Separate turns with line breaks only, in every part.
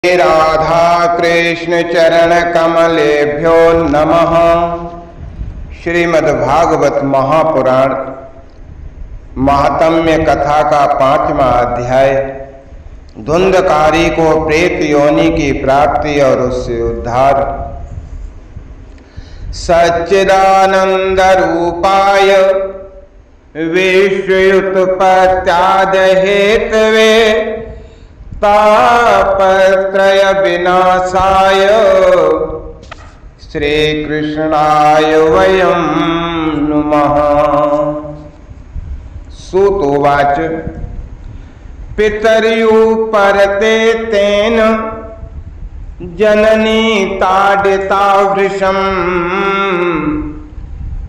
राधा कृष्ण चरण कमलेभ्यो नमः। श्रीमद्भागवत महापुराण महात्म्य कथा का 5वां अध्याय। धुंधकारी को प्रेत योनि की प्राप्ति और उससे उद्धार। सच्चिदानंद रूपाय विश्वयुत्पत्त्याद हेतवे तापत्रय विनाशाय श्री कृष्णाय वयं नुमः। सूत उवाच पितर्युपरते तेन जननी ताडिता वृषम्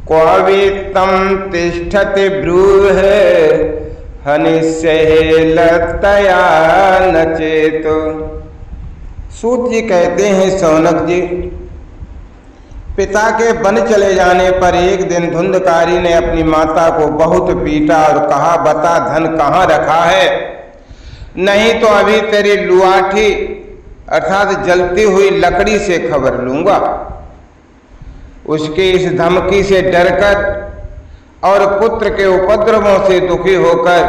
क्ववित्तं तिष्ठति ब्रूहि हनिष्येलतया नचेत। सूत जी कहते हैं, सौनक जी, पिता के वन चले जाने पर एक दिन धुंधकारी ने अपनी माता को बहुत पीटा और कहा, बता धन कहाँ रखा है, नहीं तो अभी तेरी लुआठी अर्थात जलती हुई लकड़ी से खबर लूंगा। उसकी इस धमकी से डरकर और पुत्र के उपद्रवों से दुखी होकर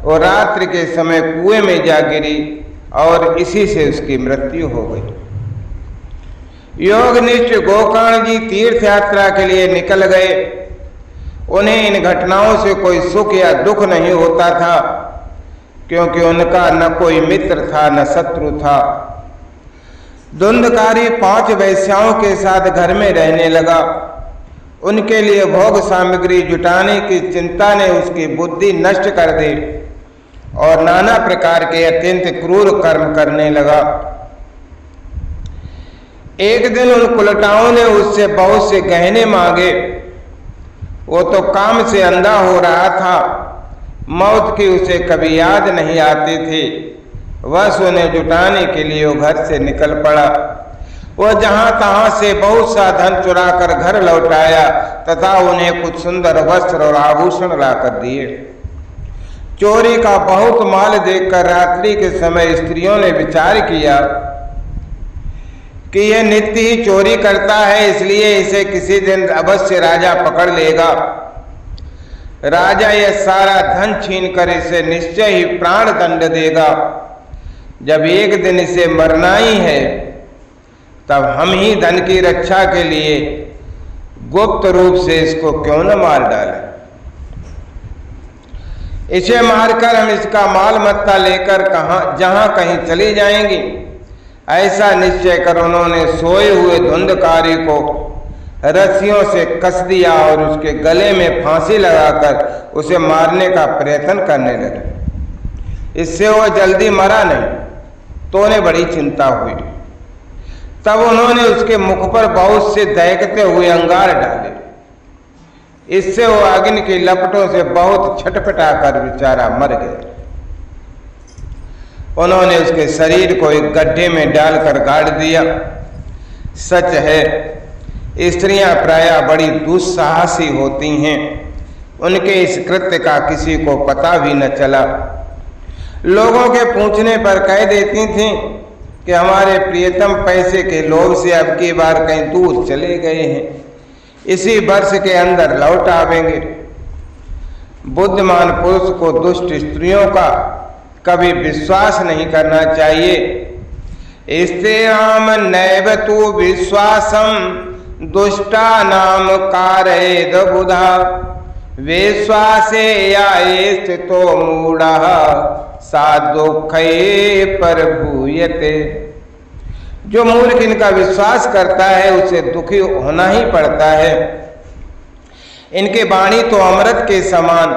वो रात्रि के समय कुएं में जा गिरी और इसी से उसकी मृत्यु हो गई। योगनिष्ठ गोकर्ण जी तीर्थ यात्रा के लिए निकल गए। उन्हें इन घटनाओं से कोई सुख या दुख नहीं होता था, क्योंकि उनका न कोई मित्र था न शत्रु था। धुंधकारी 5 वैश्याओं के साथ घर में रहने लगा। उनके लिए भोग सामग्री जुटाने की चिंता ने उसकी बुद्धि नष्ट कर दी और नाना प्रकार के अत्यंत क्रूर कर्म करने लगा। एक दिन उन कुलटाओं ने उससे बहुत से गहने मांगे। वो तो काम से अंधा हो रहा था, मौत की उसे कभी याद नहीं आती थी। वह उन्हें जुटाने के लिए वो घर से निकल पड़ा। वह जहां तहां से बहुत सा धन चुरा कर घर लौट आया तथा उन्हें कुछ सुंदर वस्त्र और आभूषण लाकर दिए। चोरी का बहुत माल देखकर रात्रि के समय स्त्रियों ने विचार किया कि यह नित्य ही चोरी करता है, इसलिए इसे किसी दिन अवश्य राजा पकड़ लेगा। राजा यह सारा धन छीनकर इसे निश्चय ही प्राण दंड देगा। जब एक दिन इसे मरना ही है, तब हम ही धन की रक्षा के लिए गुप्त रूप से इसको क्यों न मार डालें। इसे मारकर हम इसका माल मत्ता लेकर जहां कहीं चली जाएंगी। ऐसा निश्चय कर उन्होंने सोए हुए धुंधकारी को रस्सियों से कस दिया और उसके गले में फांसी लगाकर उसे मारने का प्रयत्न करने लगे। इससे वो जल्दी मरा नहीं तो उन्हें बड़ी चिंता हुई। तब उन्होंने उसके मुख पर बहुत से दहकते हुए अंगार डाले। इससे वो अग्नि की लपटों से बहुत छटपटाकर बेचारा मर गया। उन्होंने उसके शरीर को एक गड्ढे में डालकर गाड़ दिया। सच है, स्त्रियां प्रायः बड़ी दुस्साहसी होती हैं। उनके इस कृत्य का किसी को पता भी न चला। लोगों के पूछने पर कह देती थीं कि हमारे प्रियतम पैसे के लोभ से अब की बार कहीं दूर चले गए हैं, इसी वर्ष के अंदर लौट आवेंगे। बुद्धिमान पुरुष को दुष्ट स्त्रियों का कभी विश्वास नहीं करना चाहिए। स्त्रियाम नैव तु विश्वासम दुष्टा नाम कारयेद बुधा विश्वासे याये स्थितो मूढ़ः सा दुःखे परभूयते। जो मूर्ख इनका विश्वास करता है उसे दुखी होना ही पड़ता है। इनकी वाणी तो अमृत के समान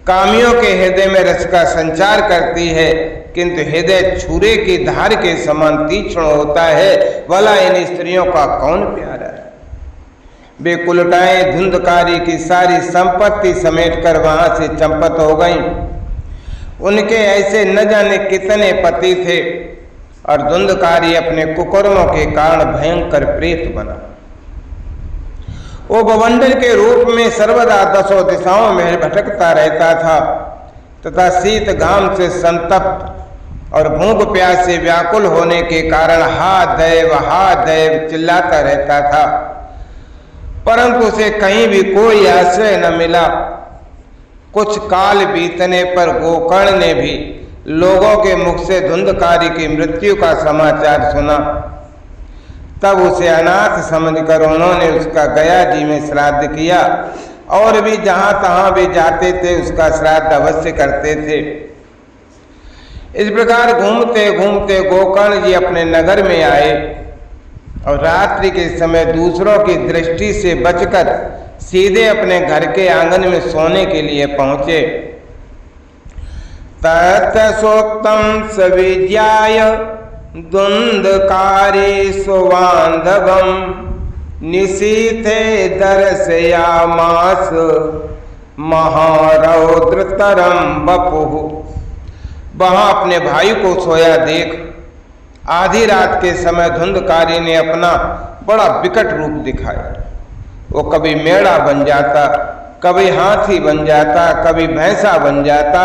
कामियों के हृदय में रस का संचार करती है, किंतु हृदय छुरे की धार के समान तीक्ष्ण होता है। भला इन स्त्रियों का कौन प्यारा है। वे कुलटाएं धुंधकारी की सारी संपत्ति समेटकर वहां से चंपत हो गईं। उनके ऐसे न जाने कितने पति थे और धुंधकारी अपने कुकर्मों के कारण भयंकर प्रेत बना। वो बवंडर के रूप में सर्वदा 10 दिशाओं में भटकता रहता था तथा शीत घाम से संतप्त और भूख प्यास से व्याकुल होने के कारण हा दैव चिल्लाता रहता था, परंतु उसे कहीं भी कोई आश्रय न मिला। कुछ काल बीतने पर गोकर्ण ने भी लोगों के मुख से धुंधकारी की मृत्यु का समाचार सुना। तब उसे अनाथ समझकर उन्होंने उसका गया जी में श्राद्ध किया, और भी जहां तहां भी जाते थे उसका श्राद्ध अवश्य करते थे। इस प्रकार घूमते घूमते गोकर्ण जी अपने नगर में आए और रात्रि के समय दूसरों की दृष्टि से बचकर सीधे अपने घर के आंगन में सोने के लिए पहुंचे। तत्सोक्तम सविज्ञाय धुंधकारी सुबांधवम निशीथे दर्शयामास महारौद्रतरम बपुः। वहां अपने भाई को सोया देख आधी रात के समय धुंधकारी ने अपना बड़ा विकट रूप दिखाया। वो कभी मेढ़ा बन जाता, कभी हाथी बन जाता, कभी भैंसा बन जाता,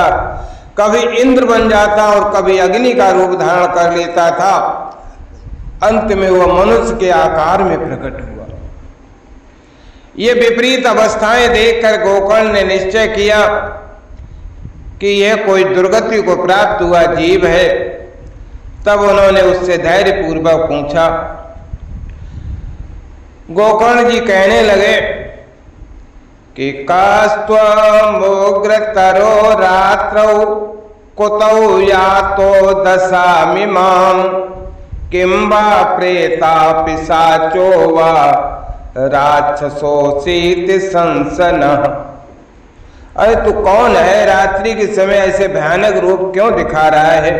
कभी इंद्र बन जाता और कभी अग्नि का रूप धारण कर लेता था। अंत में वह मनुष्य के आकार में प्रकट हुआ। ये विपरीत अवस्थाएं देखकर गोकर्ण ने निश्चय किया कि यह कोई दुर्गति को प्राप्त हुआ जीव है। तब उन्होंने उससे धैर्य पूर्वक पूछा। गोकर्ण जी कहने लगे कि कास्त्वमुग्रतरो रात्रौ कुतौ यातो दशामिमां किंबा प्रेता पिशाचो वा राक्षसोऽसीति संसनः। अरे तू कौन है? रात्रि के समय ऐसे भयानक रूप क्यों दिखा रहा है?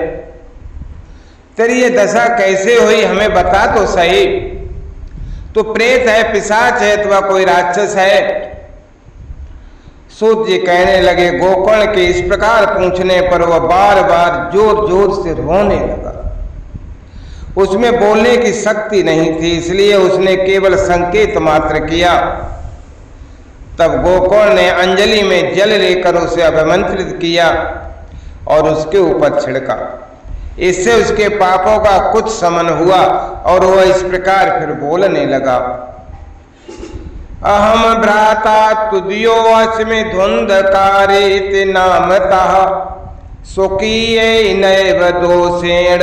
तेरी ये दशा कैसे हुई हमें बता तो सही। तू प्रेत है, पिशाच है अथवा कोई राक्षस है? सूत जी कहने लगे। गोकर्ण के इस प्रकार पूछने पर वह बार बार जोर जोर से रोने लगा। उसमें बोलने की शक्ति नहीं थी, इसलिए उसने केवल संकेत मात्र किया। तब गोकर्ण ने अंजलि में जल लेकर उसे अभिमंत्रित किया और उसके ऊपर छिड़का। इससे उसके पापों का कुछ शमन हुआ और वह इस प्रकार फिर बोलने लगा। अहम भ्राता तुद्यो अस्मि धुंधकारेति नामतः स्वकीये नैव दोषेण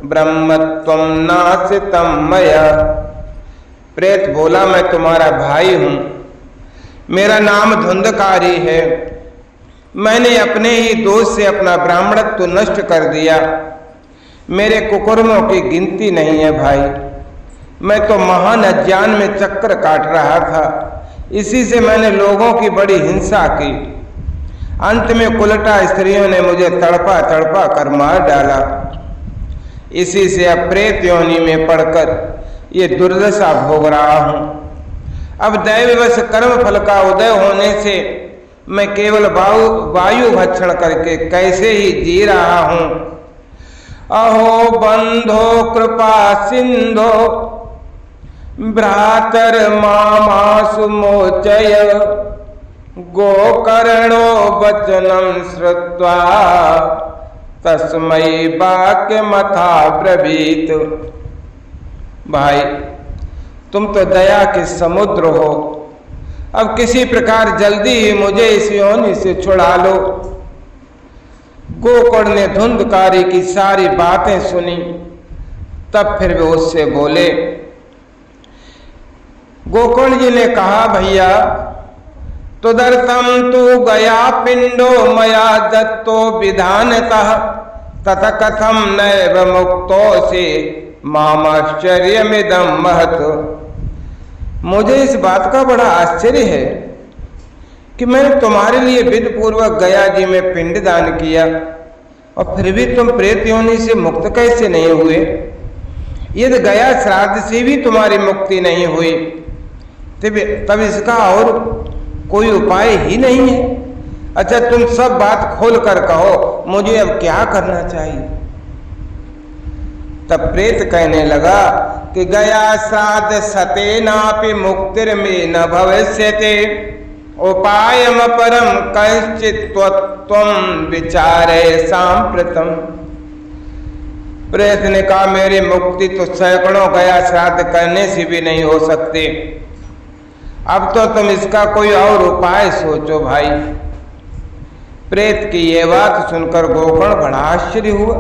ब्रह्मत्वं नासितं मया। प्रेत बोला, मैं तुम्हारा भाई हूं, मेरा नाम धुंधकारी है। मैंने अपने ही दोष से अपना ब्राह्मणत्व नष्ट कर दिया। मेरे कुकर्मों की गिनती नहीं है भाई। मैं तो महान अज्ञान में चक्कर काट रहा था, इसी से मैंने लोगों की बड़ी हिंसा की। अंत में कुलटा स्त्रियों ने मुझे तड़पा तड़पा कर मार डाला। इसी से अब प्रेत योनि में पड़कर ये दुर्दशा भोग रहा हूं। अब दैववश कर्म फल का उदय होने से मैं केवल वायु भक्षण करके कैसे ही जी रहा हूं। अहो बंधो कृपा सिंधो भ्रातर मामासु मोचय गोकर्णो वचनम श्रुत्वा तस्मै वाक्य मथा ब्रवीत। भाई तुम तो दया के समुद्र हो, अब किसी प्रकार जल्दी ही मुझे इस योनि से छुड़ा लो। गोकर्ण ने धुंधकारी की सारी बातें सुनी। तब फिर वे उससे बोले। गोकर्ण जी ने कहा, भैया तुदर्थम तू गया पिंडो मया दत्तो विधानतः तथा कथम नैव मुक्तोऽसि मामाश्चर्यमिदं महत्। मुझे इस बात का बड़ा आश्चर्य है कि मैंने तुम्हारे लिए विधि पूर्वक गया जी में पिंड दान किया और फिर भी तुम प्रेत योनि से मुक्त कैसे नहीं हुए? यदि गया श्राद्ध से भी तुम्हारी मुक्ति नहीं हुई तब इसका और कोई उपाय ही नहीं है। अच्छा तुम सब बात खोल कर कहो, मुझे अब क्या करना चाहिए? तब प्रेत कहने लगा कि गया श्राद्ध सतेनापि मुक्तिर्मे न भविष्यते उपायम परम कश्चित् त्वं विचारे सांप्रतम। प्रेत ने कहा मेरी मुक्ति तो सैकड़ों गया श्राद्ध करने से भी नहीं हो सकती, अब तो तुम इसका कोई और उपाय सोचो भाई। प्रेत की यह बात सुनकर गोकर्ण बड़ा आश्चर्य हुआ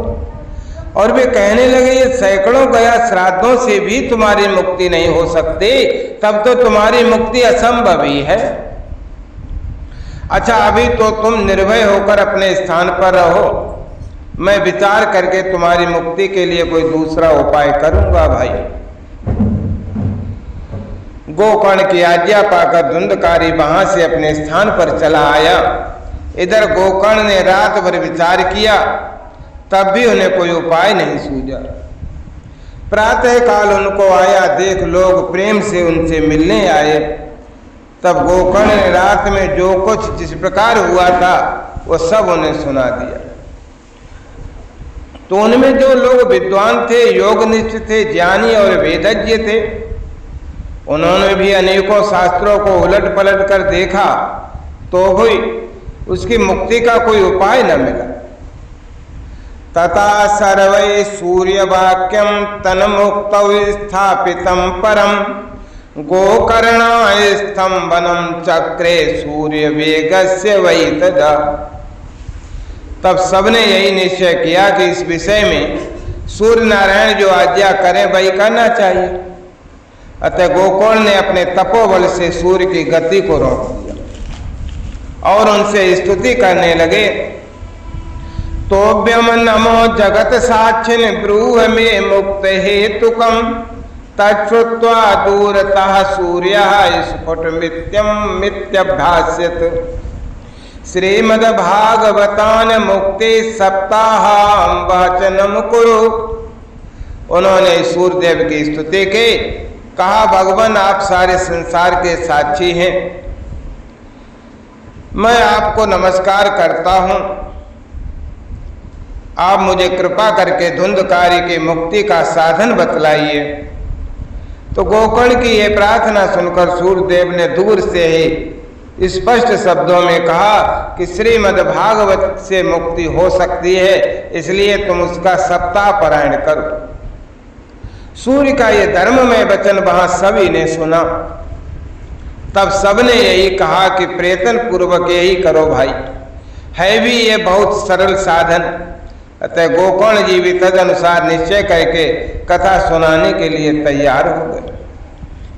और वे कहने लगे ये सैकड़ों गया श्राद्धों से भी तुम्हारी मुक्ति नहीं हो सकती, तब तो तुम्हारी मुक्ति असंभव ही है। अच्छा अभी तो तुम निर्भय होकर अपने स्थान पर रहो, मैं विचार करके तुम्हारी मुक्ति के लिए कोई दूसरा उपाय करूंगा भाई। गोकर्ण की आज्ञा पाकर धुंधकारी वहां से अपने स्थान पर चला आया। इधर गोकर्ण ने रात भर विचार किया, तब भी उन्हें कोई उपाय नहीं सूझा। प्रातः काल उनको आया देख लोग प्रेम से उनसे मिलने आए। तब गोकर्ण ने रात में जो कुछ जिस प्रकार हुआ था वो सब उन्हें सुना दिया। तो उनमें जो लोग विद्वान थे, योगनिष्ठ थे, ज्ञानी और वेदज्ञ थे, उन्होंने भी अनेकों शास्त्रों को उलट पलट कर देखा तो भी उसकी मुक्ति का कोई उपाय न मिला। तथा सर्वै सूर्य वाक्यम तन मुक्त स्थापितम परम गोकर्णाय स्तंभनम चक्रे सूर्य वेगस्य वै तदा। तब सबने यही निश्चय किया कि इस विषय में सूर्य नारायण जो आज्ञा करें वही करना चाहिए। अतः गोकर्ण ने अपने तपोबल से सूर्य की गति को रोक दिया और उनसे स्तुति करने लगे। तोभ्यम नमो जगत साक्षिन् ब्रूह मे मुक्त हेतुकम तच्छ्रुत्वा दूरतः सूर्यः स्फुटमित्यं मित्यभ्यास्यत्। श्रीमद्भागवतान मुक्ति सप्ताहां वाचनम कुरु। उन्होंने सूर्यदेव की स्तुति की, कहा भगवान आप सारे संसार के साक्षी हैं, मैं आपको नमस्कार करता हूं, आप मुझे कृपा करके धुंधकारी की मुक्ति का साधन बतलाइए। तो गोकर्ण की यह प्रार्थना सुनकर सूर्यदेव ने दूर से ही स्पष्ट शब्दों में कहा कि श्रीमद् भागवत से मुक्ति हो सकती है, इसलिए तुम उसका सप्ताह पारायण करो। सूर्य का ये धर्ममय वचन वहां सभी ने सुना। तब सबने यही कहा कि प्रयत्न पूर्वक यही करो भाई, है भी ये बहुत सरल साधन। अतः गोकर्ण जी भी तदनुसार निश्चय करके कथा सुनाने के लिए तैयार हो गए।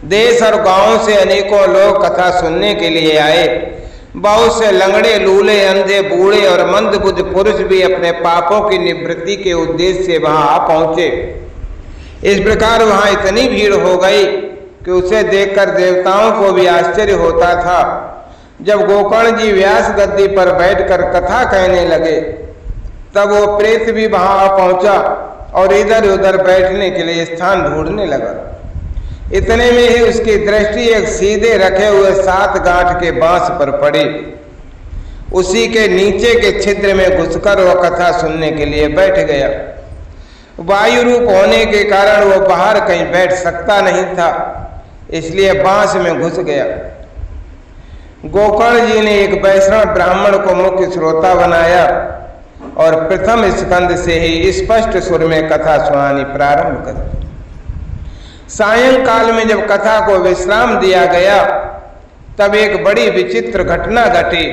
देश और गांवों से अनेकों लोग कथा सुनने के लिए आए। बहुत से लंगड़े, लूले, अंधे, बूढ़े और मंदबुद्ध पुरुष भी अपने पापों की निवृत्ति के उद्देश्य से वहां आ पहुंचे। इस प्रकार वहां इतनी भीड़ हो गई कि उसे देखकर देवताओं को भी आश्चर्य होता था। जब गोकर्ण जी व्यास गद्दी पर बैठकर कथा कहने लगे तब वो प्रेत भी वहां आ पहुंचा और इधर उधर बैठने के लिए स्थान ढूंढने लगा। इतने में ही उसकी दृष्टि एक सीधे रखे हुए 7 गांठ के बांस पर पड़ी। उसी के नीचे के छिद्र में घुसकर वह कथा सुनने के लिए बैठ गया। वायु रूप होने के कारण वो बाहर कहीं बैठ सकता नहीं था, इसलिए बांस में घुस गया। गोकर्ण जी ने एक वैष्णव ब्राह्मण को मुख्य श्रोता बनाया और प्रथम स्कंद से ही स्पष्ट सुर में कथा सुनानी प्रारंभ कर दी। सायंकाल में जब कथा को विश्राम दिया गया तब एक बड़ी विचित्र घटना घटी।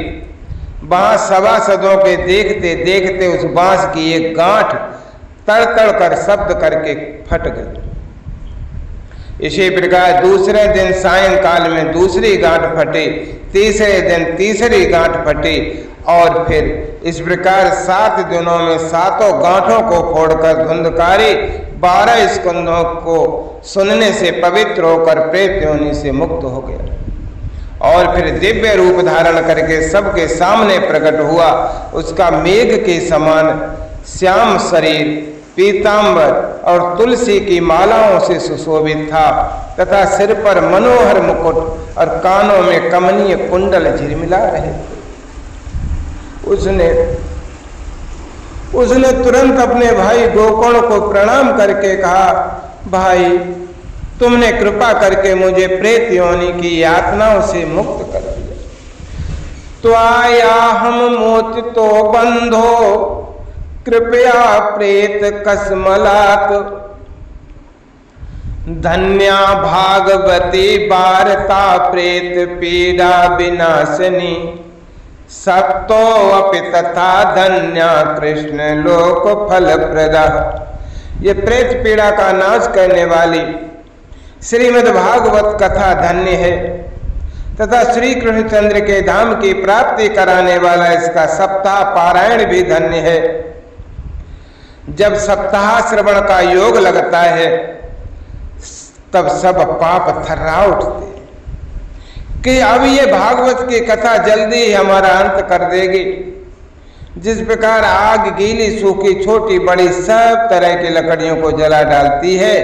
वहां सभासदों के देखते देखते उस बांस की एक गांठ तड़तड़ कर शब्द करके फट गई। इसी प्रकार दूसरे दिन सायंकाल में दूसरी गांठ फटी, तीसरे दिन तीसरी गांठ फटी और फिर इस प्रकार 7 दिनों में 7 गांठों को फोड़कर धुंधकारी 12 स्कंदों को सुनने से पवित्र होकर प्रेत योनि से मुक्त हो गया और फिर दिव्य रूप धारण करके सबके सामने प्रकट हुआ। उसका मेघ के समान श्याम शरीर पीतांबर और तुलसी की मालाओं से सुशोभित था तथा सिर पर मनोहर मुकुट और कानों में कमनीय कुंडल झिलमिला रहे थे। उसने तुरंत अपने भाई गोकर्ण को प्रणाम करके कहा, भाई तुमने कृपा करके मुझे प्रेत योनि की यातनाओं से मुक्त कर दिया। तो आया हम मोच तो बंधो कृपया प्रेत कसमलात। धन्या भागवती वार्ता प्रेत पीड़ा विनाशनी। सप्तो अपि तथा धन्या कृष्ण लोक फल प्रदा। ये प्रेत पीड़ा का नाश करने वाली श्रीमद् भागवत कथा धन्य है तथा श्री कृष्णचंद्र के धाम की प्राप्ति कराने वाला इसका सप्ताह पारायण भी धन्य है। जब सप्ताह श्रवण का योग लगता है तब सब पाप थर्रा उठते कि अब ये भागवत की कथा जल्दी ही हमारा अंत कर देगी। जिस प्रकार आग गीली सूखी छोटी बड़ी सब तरह की लकड़ियों को जला डालती है,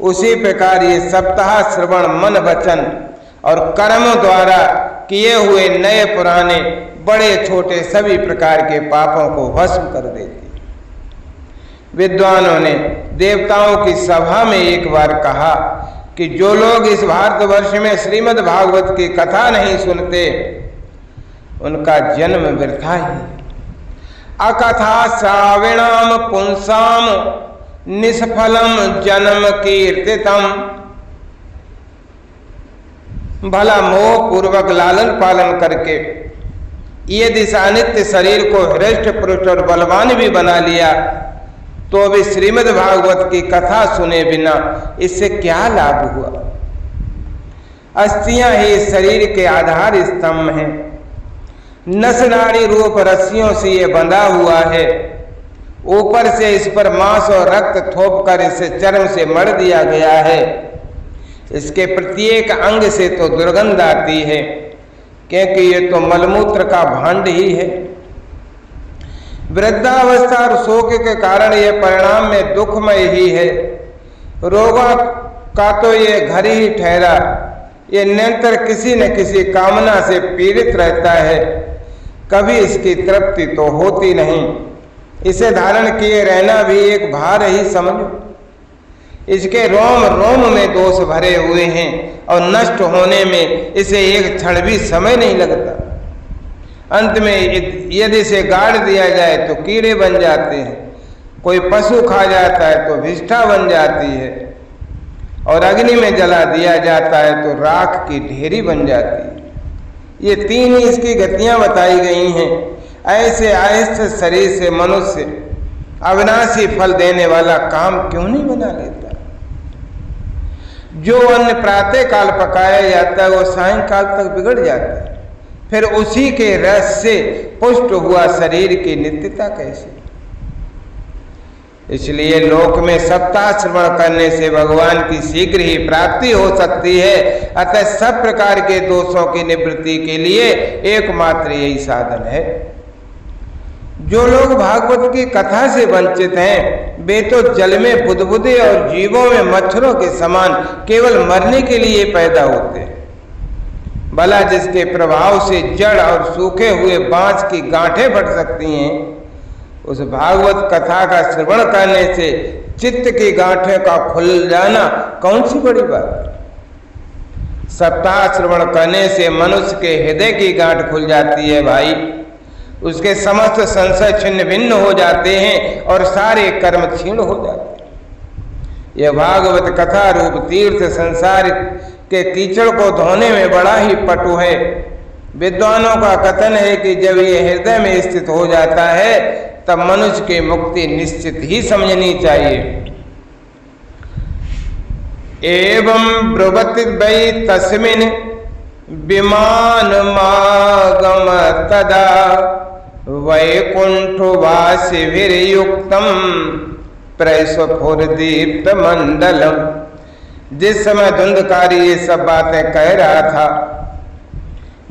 उसी प्रकार ये सप्ताह श्रवण मन वचन और कर्मों द्वारा किए हुए नए पुराने बड़े छोटे सभी प्रकार के पापों को भस्म कर देती। विद्वानों ने देवताओं की सभा में एक बार कहा कि जो लोग इस भारतवर्ष में श्रीमद् भागवत की कथा नहीं सुनते उनका जन्म वृथा ही। अकथा श्राविणाम पुंसाम निष्फलम जन्म कीर्तितम। भला मोह पूर्वक लालन पालन करके यदि इस अनित्य शरीर को हृष्ट पुरुष और बलवान भी बना लिया तो भी श्रीमद् भागवत की कथा सुने बिना इससे क्या लाभ हुआ। अस्थियां ही शरीर के आधार स्तंभ हैं। नस नाड़ी रूप रस्सियों से ये बंधा हुआ है। ऊपर से इस पर मांस और रक्त थोप कर इसे चर्म से मढ़ दिया गया है। इसके प्रत्येक अंग से तो दुर्गंध आती है क्योंकि ये तो मलमूत्र का भांड ही है। वृद्धावस्था और शोक के कारण ये परिणाम में दुखमय ही है। रोगों का तो ये घर ही ठहरा, ये निरंतर किसी न किसी कामना से पीड़ित रहता है। कभी इसकी तृप्ति तो होती नहीं। इसे धारण किए रहना भी एक भार ही समझो। इसके रोम रोम में दोष भरे हुए हैं और नष्ट होने में इसे एक क्षण भी समय नहीं लगता। अंत में यदि इसे गाड़ दिया जाए तो कीड़े बन जाते हैं, कोई पशु खा जाता है तो विष्ठा बन जाती है और अग्नि में जला दिया जाता है तो राख की ढेरी बन जाती है। ये तीन ही इसकी गतियां बताई गई हैं। ऐसे आयस्थ शरीर से मनुष्य अविनाशी फल देने वाला काम क्यों नहीं बना लेता। जो अन्न प्रातः काल पकाया जाता है वो सायंकाल तक बिगड़ जाता है, फिर उसी के रस से पुष्ट हुआ शरीर की नित्यता कैसी। इसलिए लोक में सप्ताह श्रवण करने से भगवान की शीघ्र ही प्राप्ति हो सकती है। अतः सब प्रकार के दोषों की निवृत्ति के लिए एकमात्र यही साधन है। जो लोग भागवत की कथा से वंचित हैं वे तो जल में बुदबुदे और जीवों में मच्छरों के समान केवल मरने के लिए पैदा होते हैं। भला जिसके प्रभाव से जड़ और सूखे हुए बांस की गांठें फट सकती हैं, उस भागवत कथा का श्रवण करने से चित्त की गांठें का खुल जाना कौन सी बड़ी बात। सप्ताह श्रवण करने से मनुष्य के हृदय की गांठ खुल जाती है भाई। उसके समस्त संशय छिन्न भिन्न हो जाते हैं और सारे कर्म क्षीण हो जाते हैं। यह भागवत कथा रूप तीर्थ संसार के कीचड़ को धोने में बड़ा ही पटु है। विद्वानों का कथन है कि जब ये हृदय में स्थित हो जाता है तब मनुष्य की मुक्ति निश्चित ही समझनी चाहिए। एवं ब्रुवति वै तस्मिन् विमान मागम तदा वैकुंठवासिभिर्युक्तम प्रस्फुरदीप्त मंडलम। जिस समय धुंधकारी ये सब बातें कह रहा था,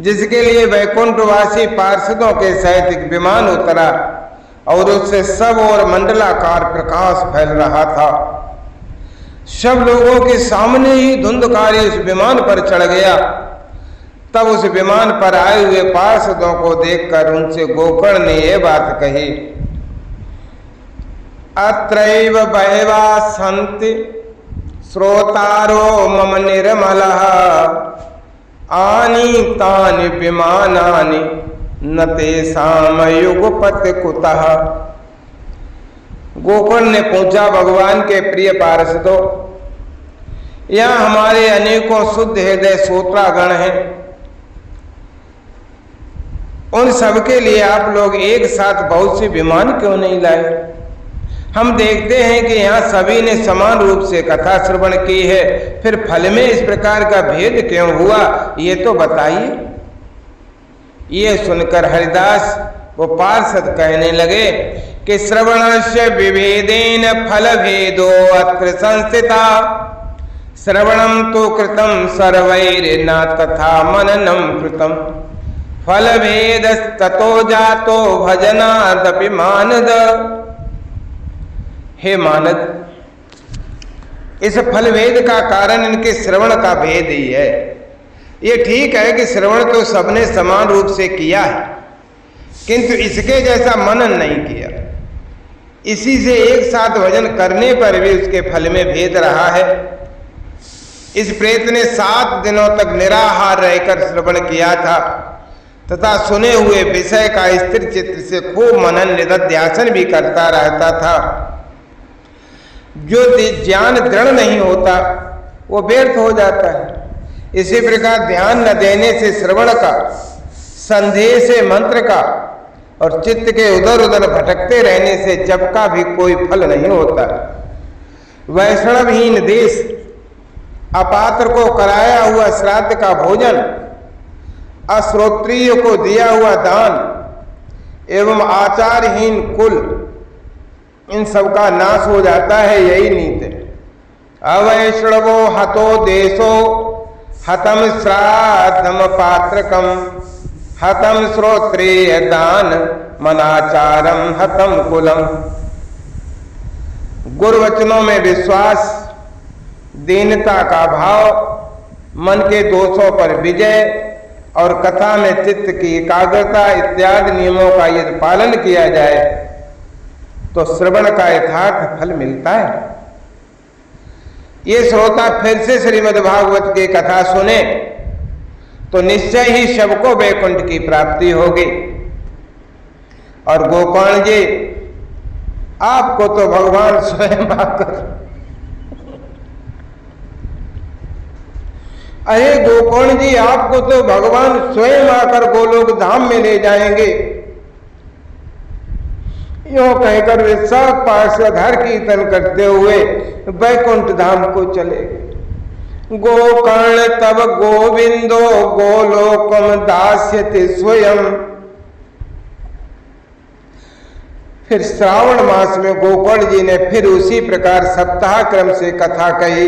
जिसके लिए वैकुंठवासी पार्षदों के सहित एक विमान उतरा और उससे सब और मंडलाकार प्रकाश फैल रहा था। सब लोगों के सामने ही धुंधकारी उस विमान पर चढ़ गया। तब उस विमान पर आए हुए पार्षदों को देखकर उनसे गोकर्ण ने यह बात कही, अत्रैव बहवा सन्ति श्रोतारो मम निर्मलः आनीतानि विमानानि न तेषां युगपत् कुतः। गोकर्ण ने पूछा, भगवान के प्रिय पार्षदों, यहाँ हमारे अनेकों शुद्ध हृदय श्रोतागण हैं, उन सबके लिए आप लोग एक साथ बहुत से विमान क्यों नहीं लाए? हम देखते हैं कि यहाँ सभी ने समान रूप से कथा श्रवण की है, फिर फल में इस प्रकार का भेद क्यों हुआ, ये तो बताइए। ये सुनकर हरिदास वो पार्षद कहने लगे कि श्रवणस्य विभेदेन फल भेदो अत्र संस्थिता, श्रवणम तो कृतम सर्वैर्न तथा मननम कृतम, फल भेद ततो जातो भजनादपि मानद। हे मानद, इस फल भेद का कारण इनके श्रवण का भेद ही है। ये ठीक है कि श्रवण तो सबने समान रूप से किया है, किंतु इसके जैसा मनन नहीं किया। इसी से एक साथ भजन करने पर भी उसके फल में भेद रहा है। इस प्रेत ने 7 दिनों तक निराहार रहकर श्रवण किया था तथा सुने हुए विषय का स्थिर चित्त से खूब मनन निधिध्यासन भी करता रहता था। जो ज्ञान दृढ़ नहीं होता वो व्यर्थ हो जाता है। इसी प्रकार ध्यान न देने से श्रवण का, संदेह से मंत्र का और चित्त के उधर उधर भटकते रहने से जप का भी कोई फल नहीं होता। वैष्णवहीन देश, अपात्र को कराया हुआ श्राद्ध का भोजन, अश्रोत्रिय को दिया हुआ दान एवं आचारहीन कुल, इन सब का नाश हो जाता है। यही नीति। अवैष्णवो हतो देशो हतम श्राद्धम पात्रकम, हतम श्रोत्रिय दान मनाचारम हतम कुलम। गुरुवचनों में विश्वास, दीनता का भाव, मन के दोषों पर विजय और कथा में चित्त की एकाग्रता इत्यादि नियमों का यदि पालन किया जाए तो श्रवण का यथार्थ फल मिलता है। ये श्रोता फिर से श्रीमद् भागवत की कथा सुने तो निश्चय ही सबको वैकुंठ की प्राप्ति होगी। और गोकर्ण जी, आपको तो भगवान स्वयं आकर, अरे गोकर्ण जी, आपको तो भगवान स्वयं आकर गोलोक धाम में ले जाएंगे। यो कहकर वे सब पार्षद हर कीर्तन करते हुए वैकुंठ धाम को चले गए। गोकर्ण तब गोविंदो गोलोकम दास्यति स्वयं। फिर श्रावण मास में गोकर्ण जी ने फिर उसी प्रकार सप्ताह क्रम से कथा कही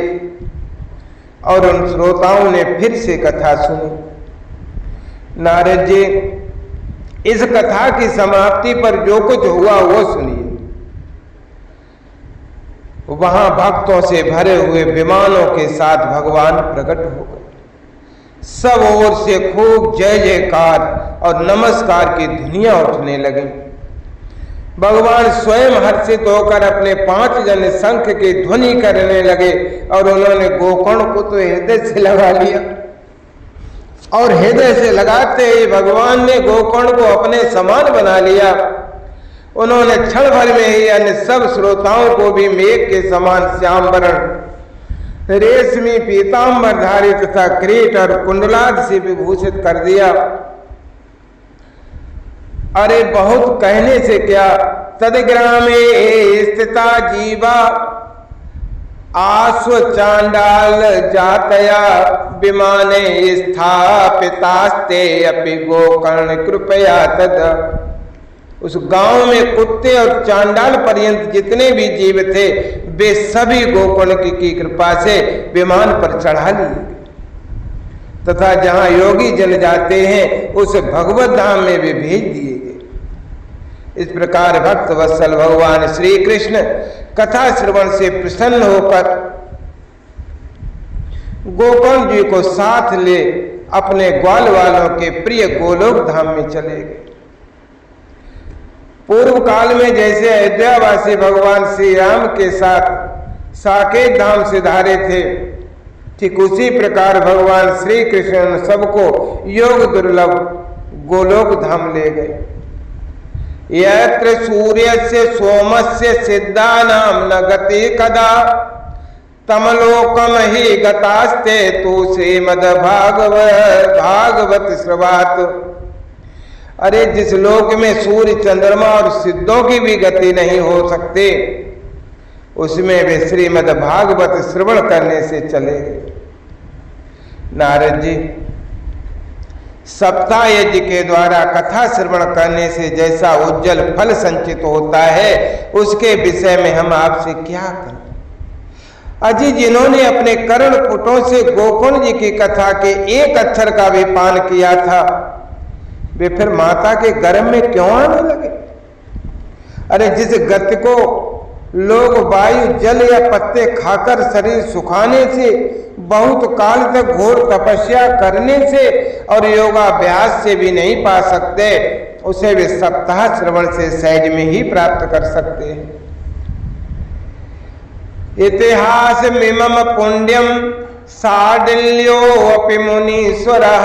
और उन श्रोताओं ने फिर से कथा सुनी। नारद जी, इस कथा की समाप्ति पर जो कुछ हुआ वो सुनिए। वहां भक्तों से भरे हुए विमानों के साथ भगवान प्रकट हो गए। सब ओर से खूब जय जयकार और नमस्कार की ध्वनियां उठने लगी। भगवान स्वयं हर्षित होकर अपने 5 जन शंख की ध्वनि करने लगे और उन्होंने गोकर्ण को तो हृदय से लगा लिया। और हृदय से लगाते ही भगवान ने गोकर्ण को अपने समान बना लिया। उन्होंने क्षण भर में ही अन्य सब श्रोताओं को भी मेघ के समान श्याम वर्ण, रेशमी पीताम्बर धारी तथा किरीट और कुंडलाद से विभूषित कर दिया। अरे बहुत कहने से क्या, तदग्रामे स्थिता जीवा आश्व चांडाल जातया विमाने स्थापितास्ते अपि गोकर्ण कृपया तद। उस गांव में कुत्ते और चांडाल पर्यंत जितने भी जीव थे वे सभी गोकर्ण की कृपा से विमान पर चढ़ा लिए तथा जहां योगी जन जाते हैं उस भगवत धाम में भी भेज दिए गए। इस प्रकार भक्त वत्सल भगवान श्री कृष्ण कथा श्रवण से प्रसन्न होकर गोकर्ण जी को साथ ले अपने ग्वाल वालों के प्रिय गोलोक धाम में चले गए। पूर्व काल में जैसे अयोध्यावासी भगवान श्री राम के साथ साकेत धाम से धारे थे, ठीक उसी प्रकार भगवान श्री कृष्ण सबको योग दुर्लभ गोलोक धाम ले गए। यत्र सूर्यस्य सोमस्य सिद्धानां न गति कदा तमलोकम ही गतास्ते तु श्रीमद्भागवत श्रवात। अरे जिस लोक में सूर्य चंद्रमा और सिद्धों की भी गति नहीं हो सकती, उसमें वे श्रीमद्भागवत श्रवण करने से चले गए। नारद जी, सप्ताह यज्ञ के द्वारा कथा श्रवण करने से जैसा उज्जवल फल संचित होता है, उसके विषय में हम आपसे क्या करें। अजी जिन्होंने अपने कर्ण पुटों से गोकुल जी की कथा के एक अक्षर का भी पान किया था, वे फिर माता के गर्भ में क्यों आने लगे। अरे जिस गति को लोग वायु जल या पत्ते खाकर शरीर सुखाने से, बहुत काल तक घोर तपस्या करने से और योगाभ्यास से भी नहीं पा सकते, उसे वे सप्ताह श्रवण से सहज में ही प्राप्त कर सकते हैं। इतिहास मिमम पुण्यम साडिल्यो अपि मुनीश्वरः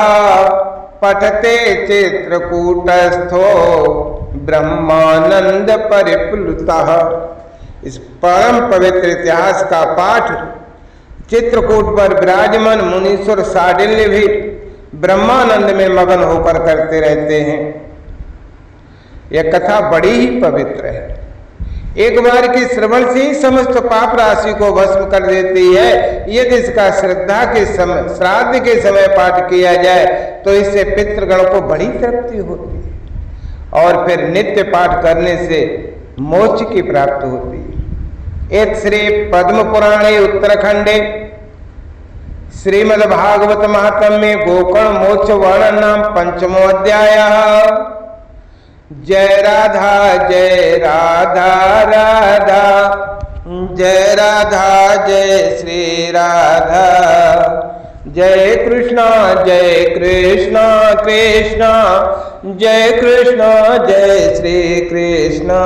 पठते चित्रकूटस्थो ब्रह्मानंद परिप्लुतः। इस परम पवित्र इतिहास का पाठ चित्रकूट पर विराजमान मुनीश्वर साडिल्य भी ब्रह्मानंद में मगन होकर करते रहते हैं। यह कथा बड़ी ही पवित्र है। एक बार की श्रवण से ही समस्त पाप राशि को भस्म कर देती है। यदि इसका श्रद्धा के समय, श्राद्ध के समय पाठ किया जाए तो इससे पितृगण को बड़ी तृप्ति होती है और फिर नित्य पाठ करने से मोक्ष की प्राप्ति होती है। एक श्री पद्म पुराणे उत्तराखंडे श्रीमद्भागवत महात्म्ये गोकर्ण मोक्ष वर्णन नाम पंचमो अध्याय। जय राधा राधा, जय राधा जय श्री राधा, जय कृष्णा कृष्णा जय कृष्णा जय श्री कृष्णा।